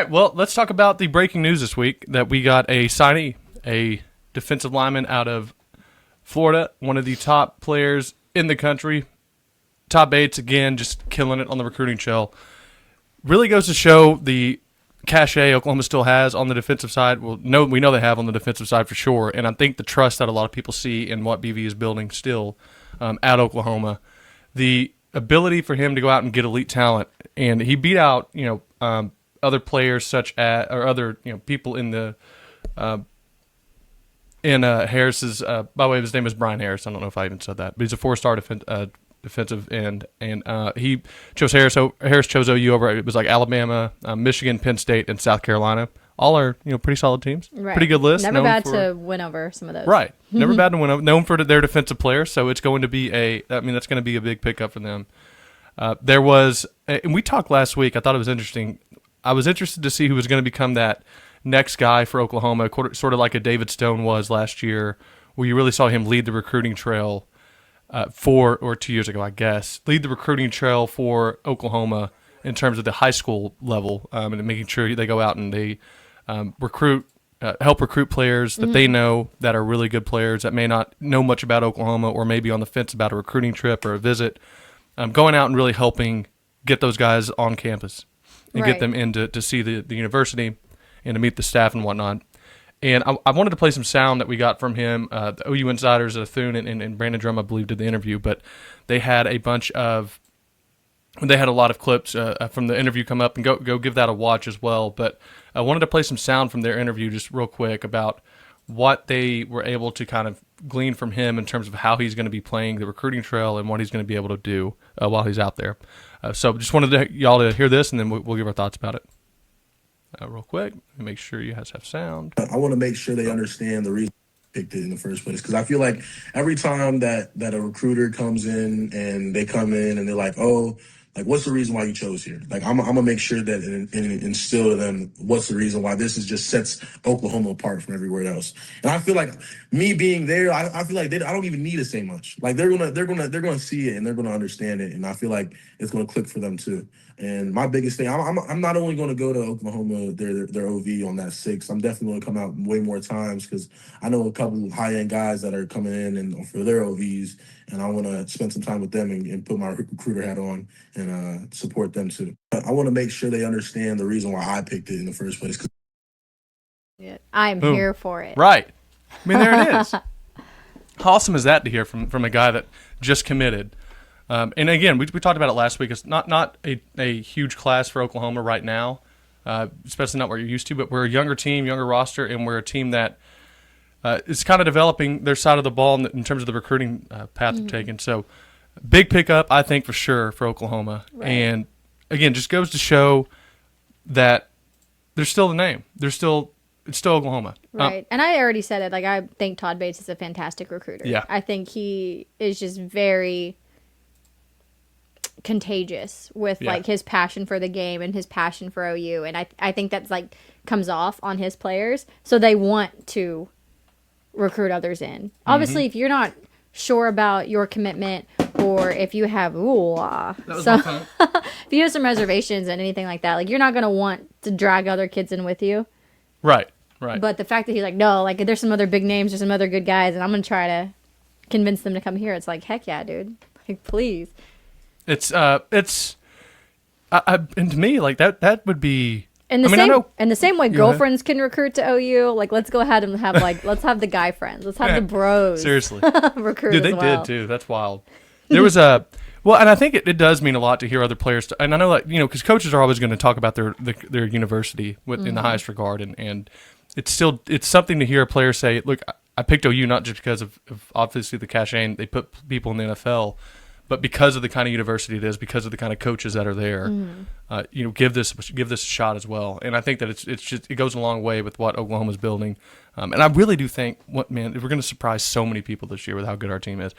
All right, well, let's talk about the breaking news this week that we got a signee, a defensive lineman out of Florida, one of the top players in the country. Todd Bates, again, just killing it on the recruiting trail. Really goes to show the cachet Oklahoma still has on the defensive side. Well, no, we know they have on the defensive side for sure, and I think the trust that a lot of people see in what BV is building still at Oklahoma, the ability for him to go out and get elite talent, and he beat out other players such as or other people in the Harris's. By the way, his name is Brian Harris. I don't know if I even said that, but he's a four-star defensive end, and he chose Harris. So Harris chose OU over it was like Alabama, Michigan, Penn State, and South Carolina. All are pretty solid teams. Right. Pretty good list. Never bad to win over some of those. Right. Never bad to win over. Known for their defensive players, so it's going to be that's going to be a big pickup for them. There was, and we talked last week. I thought it was interesting. I was interested to see who was going to become that next guy for Oklahoma, sort of like a David Stone was last year, where you really saw him lead the recruiting trail. 2 years ago, I guess, lead the recruiting trail for Oklahoma in terms of the high school level, and making sure they go out and they help recruit players that they know that are really good players that may not know much about Oklahoma or maybe on the fence about a recruiting trip or a visit, going out and really helping get those guys on campus and get them in to see the university and to meet the staff and whatnot. And I wanted to play some sound that we got from him. The OU Insiders, Thune and Brandon Drum, I believe, did the interview, but they had a lot of clips from the interview come up, and go give that a watch as well. But I wanted to play some sound from their interview just real quick about what they were able to kind of glean from him in terms of how he's going to be playing the recruiting trail and what he's going to be able to do while he's out there. So just wanted y'all to hear this, and then we'll give our thoughts about it. Real quick, make sure you guys have sound. I want to make sure they understand the reason I picked it in the first place, because I feel like every time that a recruiter comes in and they come in and they're like, oh, like, what's the reason why you chose here? Like, I'm going to make sure that and instill in them what's the reason why this is just sets Oklahoma apart from everywhere else. And I feel like me being there, I feel like I don't even need to say much. Like, they're gonna see it and they're gonna understand it, and I feel like it's gonna click for them too. And my biggest thing, I'm not only going to go to Oklahoma, their OV on that 6. I'm definitely going to come out way more times because I know a couple of high-end guys that are coming in and for their OVs, and I want to spend some time with them and put my recruiter hat on and support them too. I want to make sure they understand the reason why I picked it in the first place. Yeah, I'm here for it. Right. I mean, there it is. How awesome is that to hear from a guy that just committed? And again, we talked about it last week. It's not a huge class for Oklahoma right now, especially not what you're used to. But we're a younger team, younger roster, and we're a team that is kind of developing their side of the ball in terms of the recruiting path they're taking. So big pickup, I think, for sure for Oklahoma. Right. And again, just goes to show that there's still a name. It's still Oklahoma. Right. And I already said it. Like, I think Todd Bates is a fantastic recruiter. Yeah. I think he is just very contagious with like his passion for the game and his passion for OU, and I think that's like comes off on his players, so they want to recruit others in. Obviously, if you're not sure about your commitment, or if you have if you have some reservations and anything like that, like, you're not going to want to drag other kids in with you. Right. But the fact that he's like, no, like, there's some other big names, there's some other good guys, and I'm going to try to convince them to come here. It's like, heck yeah, dude. Like, please. It's and to me, like, that would be. In the same way girlfriends can recruit to OU, like, let's go ahead and have let's have the guy friends, let's have the bros. Seriously, recruit. Dude, they did too. That's wild. There was and I think it does mean a lot to hear other players. And I know, like, because coaches are always going to talk about their university in the highest regard, and it's something to hear a player say, look, I picked OU not just because of obviously the cachet and they put people in the NFL, but because of the kind of university it is, because of the kind of coaches that are there, give this a shot as well. And I think that it goes a long way with what Oklahoma's building. And I really do think, we're going to surprise so many people this year with how good our team is.